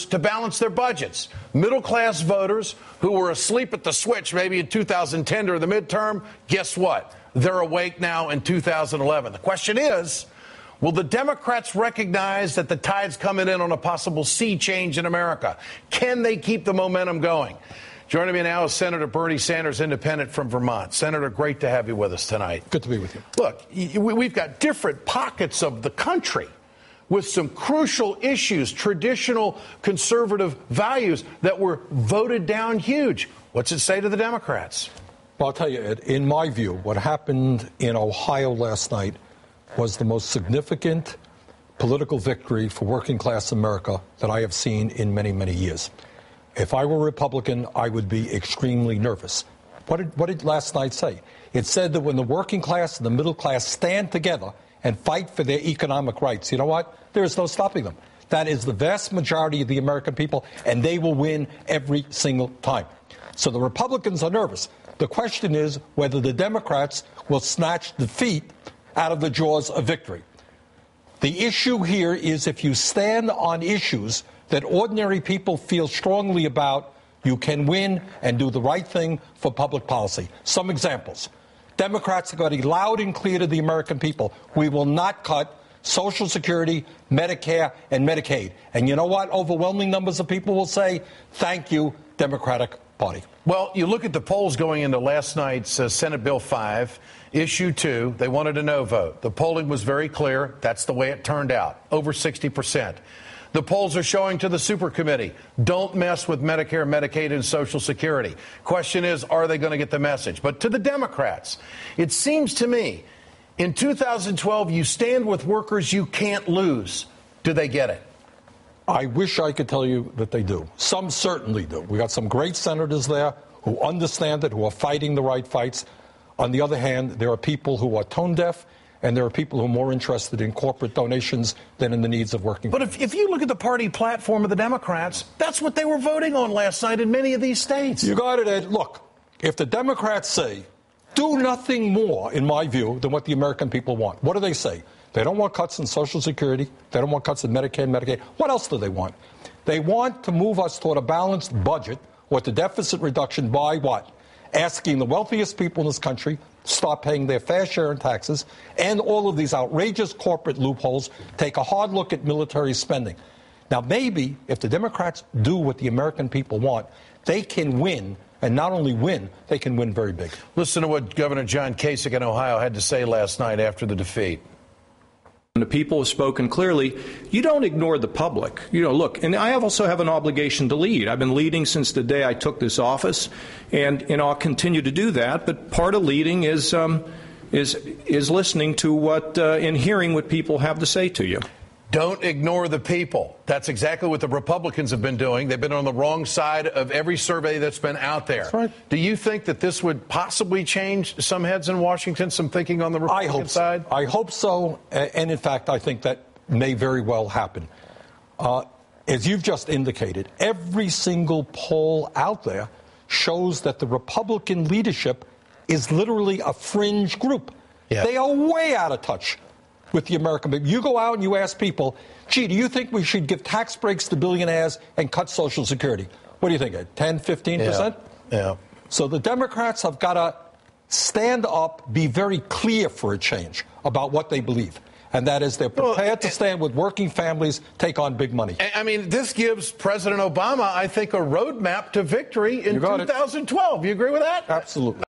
to balance their budgets. Middle-class voters who were asleep at the switch maybe in 2010 during the midterm, guess what? They're awake now in 2011. The question is, will the Democrats recognize that the tide's coming in on a possible sea change in America? Can they keep the momentum going? Joining me now is Senator Bernie Sanders, independent from Vermont. Senator, great to have you with us tonight. Good to be with you. Look, we've got different pockets of the country with some crucial issues, traditional conservative values that were voted down huge. What's it say to the Democrats? Well, I'll tell you, Ed, in my view, what happened in Ohio last night was the most significant political victory for working-class America that I have seen in many, many years. If I were a Republican, I would be extremely nervous. What did last night say? It said that when the working class and the middle class stand together and fight for their economic rights, you know what? There is no stopping them. That is the vast majority of the American people, and they will win every single time. So the Republicans are nervous. The question is whether the Democrats will snatch defeat out of the jaws of victory. The issue here is if you stand on issues that ordinary people feel strongly about, you can win and do the right thing for public policy. Some examples. Democrats have got to be loud and clear to the American people. We will not cut Social Security, Medicare, and Medicaid. And you know what? Overwhelming numbers of people will say, thank you, Democratic Party. Well, you look at the polls going into last night's Senate Bill 5, Issue 2. They wanted a no vote. The polling was very clear. That's the way it turned out, over 60%. The polls are showing to the super committee, don't mess with Medicare, Medicaid, and Social Security. Question is, are they going to get the message? But to the Democrats, it seems to me, in 2012, you stand with workers you can't lose. Do they get it? I wish I could tell you that they do. Some certainly do. We got some great senators there who understand it, who are fighting the right fights. On the other hand, there are people who are tone deaf, and there are people who are more interested in corporate donations than in the needs of working people. But if you look at the party platform of the Democrats, that's what they were voting on last night in many of these states. You got it, Ed. Look, if the Democrats say, do nothing more, in my view, than what the American people want, what do they say? They don't want cuts in Social Security. They don't want cuts in Medicare and Medicaid. What else do they want? They want to move us toward a balanced budget with the deficit reduction by what? Asking the wealthiest people in this country to start paying their fair share in taxes, and all of these outrageous corporate loopholes, take a hard look at military spending. Now, maybe if the Democrats do what the American people want, they can win, and not only win, they can win very big. Listen to what Governor John Kasich in Ohio had to say last night after the defeat. The people have spoken clearly. You don't ignore the public. You know, look, and I also have an obligation to lead. I've been leading since the day I took this office, and I'll continue to do that. But part of leading is listening to what and hearing what people have to say to you. Don't ignore the people. That's exactly what the Republicans have been doing. They've been on the wrong side of every survey that's been out there. That's right. Do you think that this would possibly change some heads in Washington, some thinking on the Republican side? I hope so. And in fact, I think that may very well happen. As you've just indicated, every single poll out there shows that the Republican leadership is literally a fringe group. Yeah. They are way out of touch with the American people. You go out and you ask people, gee, do you think we should give tax breaks to billionaires and cut Social Security? What do you think, 10, 15%? Yeah. So the Democrats have got to stand up, be very clear for a change about what they believe. And that is they're prepared to stand with working families, take on big money. I mean, this gives President Obama, I think, a roadmap to victory in 2012. You agree with that? Absolutely.